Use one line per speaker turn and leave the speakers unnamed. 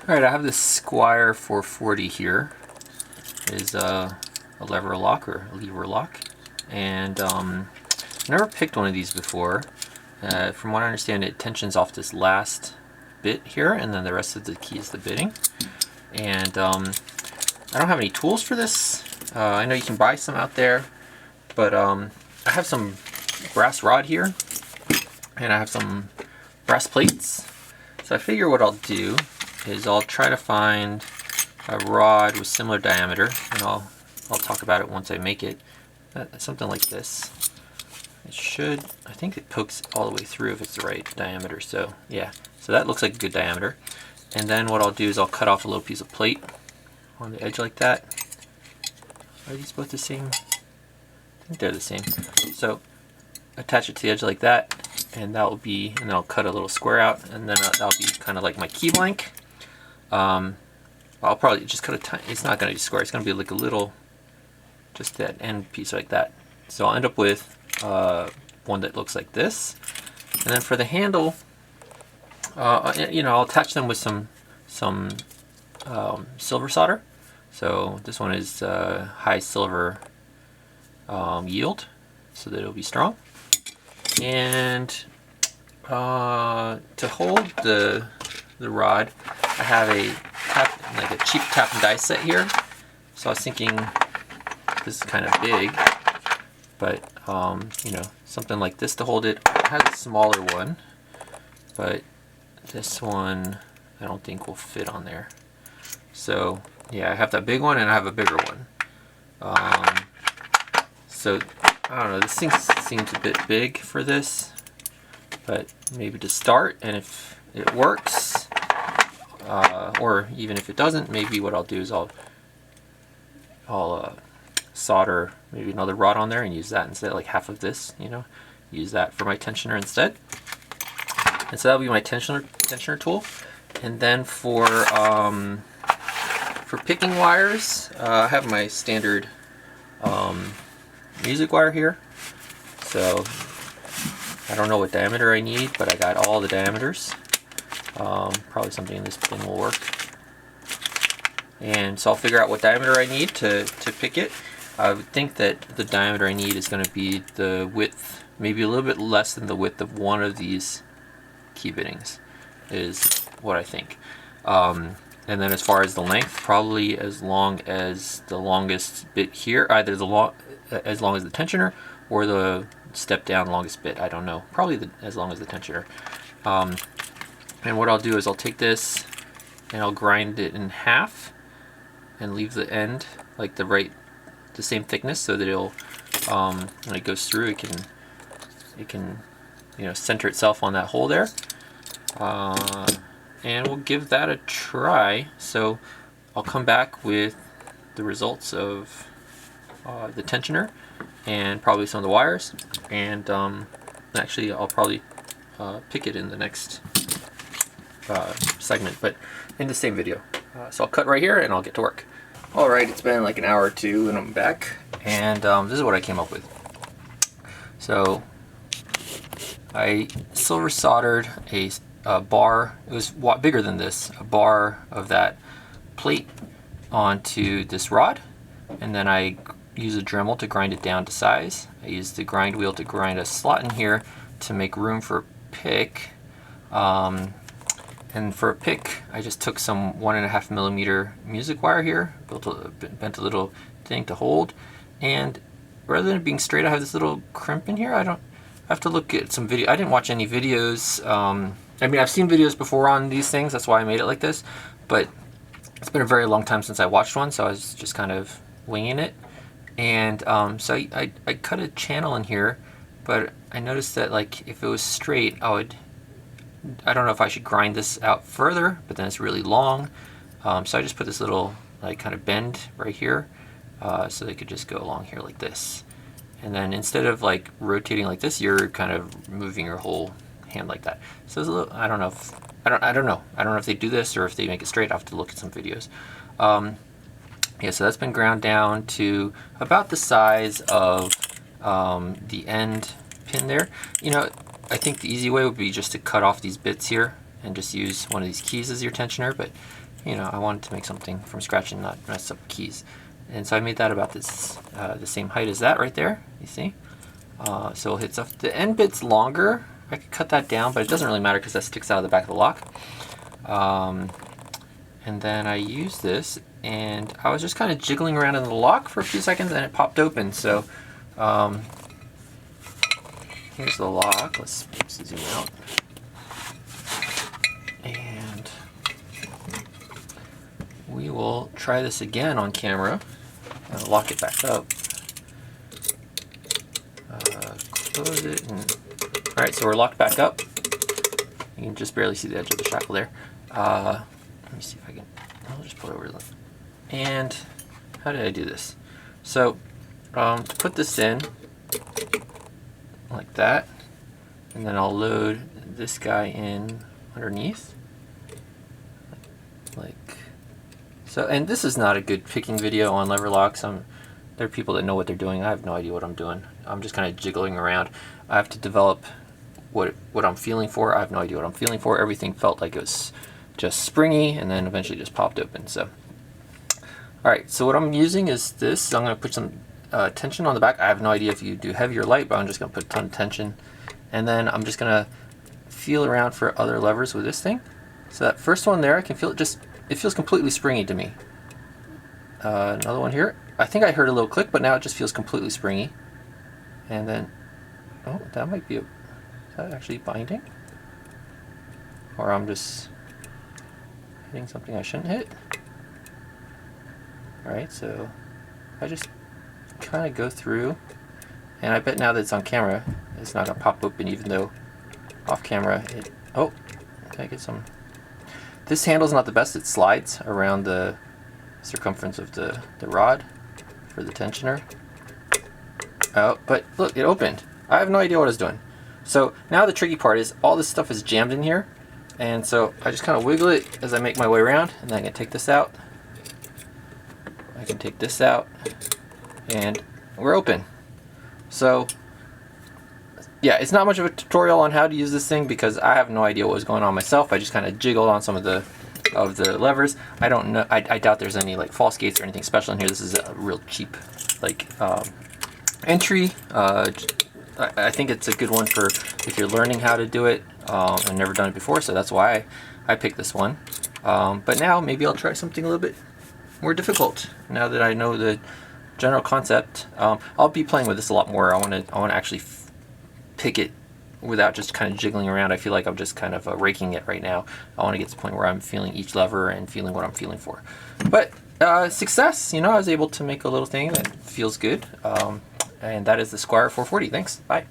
Alright, I have this Squire 440 here. It is a lever lock or a lever lock, and I've never picked one of these before. From what I understand, it tensions off this last bit here, and then the rest of the key is the bitting. And I don't have any tools for this. I know you can buy some out there, but I have some brass rod here, and I have some brass plates. So I figure what I'll do is I'll try to find a rod with similar diameter, and I'll talk about it once I make it. Something like this. It should, I think it pokes all the way through if it's the right diameter. So yeah, so that looks like a good diameter. And then what I'll do is I'll cut off a little piece of plate on the edge like that. Are these both the same? I think they're the same. So attach it to the edge like that, and that will be, and then I'll cut a little square out, and then that'll be kind of like my key blank. I'll probably just cut a tiny, it's not going to be square, it's going to be like a little, just that end piece like that. So I'll end up with one that looks like this. And then for the handle, I'll attach them with some silver solder. So this one is high silver yield, so that it'll be strong. And to hold the rod, I have like a cheap tap and die set here. So I was thinking this is kind of big, but something like this to hold it. I have a smaller one, but this one I don't think will fit on there. So yeah, I have that big one and I have a bigger one. So I don't know, this thing seems a bit big for this, but maybe to start, and if it works, or even if it doesn't, maybe what I'll do is I'll solder maybe another rod on there and use that instead, like half of this, use that for my tensioner instead. And so that'll be my tensioner tool. And then for picking wires, I have my standard music wire here. So I don't know what diameter I need, but I got all the diameters. Probably something in this pin will work. And so I'll figure out what diameter I need to pick it. I would think that the diameter I need is going to be the width, maybe a little bit less than the width of one of these key bittings, is what I think. And then as far as the length, probably as long as the longest bit here, either as long as the tensioner or the step down longest bit. I don't know. Probably as long as the tensioner. And what I'll do is I'll take this and I'll grind it in half and leave the end like the same thickness, so that it'll when it goes through, it can center itself on that hole there. And we'll give that a try. So I'll come back with the results of the tensioner and probably some of the wires, and actually I'll probably pick it in the next segment, but in the same video. So I'll cut right here and I'll get to work. Alright, it's been like an hour or two and I'm back, and this is what I came up with. So I silver soldered a bar, it was bigger than this, a bar of that plate onto this rod, and then I use a Dremel to grind it down to size. I used the grind wheel to grind a slot in here to make room for a pick. And for a pick, I just took some 1.5 millimeter music wire here, bent a little thing to hold, and rather than it being straight, I have this little crimp in here. I have to look at some video. I didn't watch any videos. I mean, I've seen videos before on these things, that's why I made it like this, but it's been a very long time since I watched one, so I was just kind of winging it. And so I cut a channel in here, but I noticed that like if it was straight, I don't know if I should grind this out further, but then it's really long. So I just put this little like kind of bend right here, so they could just go along here like this. And then instead of like rotating like this, you're kind of moving your whole hand like that. So there's a little, I don't know if they do this or if they make it straight. I'll have to look at some videos. Yeah, so that's been ground down to about the size of the end pin there. I think the easy way would be just to cut off these bits here and just use one of these keys as your tensioner, but you know, I wanted to make something from scratch and not mess up keys. And so I made that about this, the same height as that right there, you see? So it hits off. The end bit's longer. I could cut that down, but it doesn't really matter because that sticks out of the back of the lock. And then I use this, and I was just kind of jiggling around in the lock for a few seconds, and it popped open. So here's the lock. Let's zoom out. And we will try this again on camera. I'll lock it back up. Close it. All right, so we're locked back up. You can just barely see the edge of the shackle there. Let me see if I can. I'll just put it over the. And how did I do this? So to put this in like that, and then I'll load this guy in underneath, like so. And this is not a good picking video on lever locks. There are people that know what they're doing. I have no idea what I'm doing. I'm just kind of jiggling around. I have to develop what I'm feeling for. I have no idea what I'm feeling for. Everything felt like it was just springy, and then eventually just popped open. So, all right. So what I'm using is this. I'm going to put some tension on the back. I have no idea if you do heavy or light, but I'm just going to put a ton of tension, and then I'm just going to feel around for other levers with this thing. So that first one there, I can feel it. It feels completely springy to me. Another one here. I think I heard a little click, but now it just feels completely springy. And then, oh, that might be is that actually binding? Or I'm just hitting something I shouldn't hit? Alright, so I just kind of go through, and I bet now that it's on camera, it's not going to pop open, even though off camera it, oh, can I get some? This handle's not the best. It slides around the circumference of the rod for the tensioner. Oh, but look, it opened. I have no idea what I was doing. So now the tricky part is all this stuff is jammed in here, and so I just kind of wiggle it as I make my way around, and then I can take this out. I can take this out, and we're open. So yeah, it's not much of a tutorial on how to use this thing because I have no idea what was going on myself. I just kind of jiggled on some of the levers. I don't know. I doubt there's any like false gates or anything special in here. This is a real cheap like entry. I think it's a good one for if you're learning how to do it. I've never done it before, so that's why I picked this one. But now maybe I'll try something a little bit more difficult. Now that I know the general concept, I'll be playing with this a lot more. I want to actually pick it without just kind of jiggling around. I feel like I'm just kind of raking it right now. I want to get to the point where I'm feeling each lever and feeling what I'm feeling for. But success, you know, I was able to make a little thing that feels good. And that is the Squire 440. Thanks. Bye.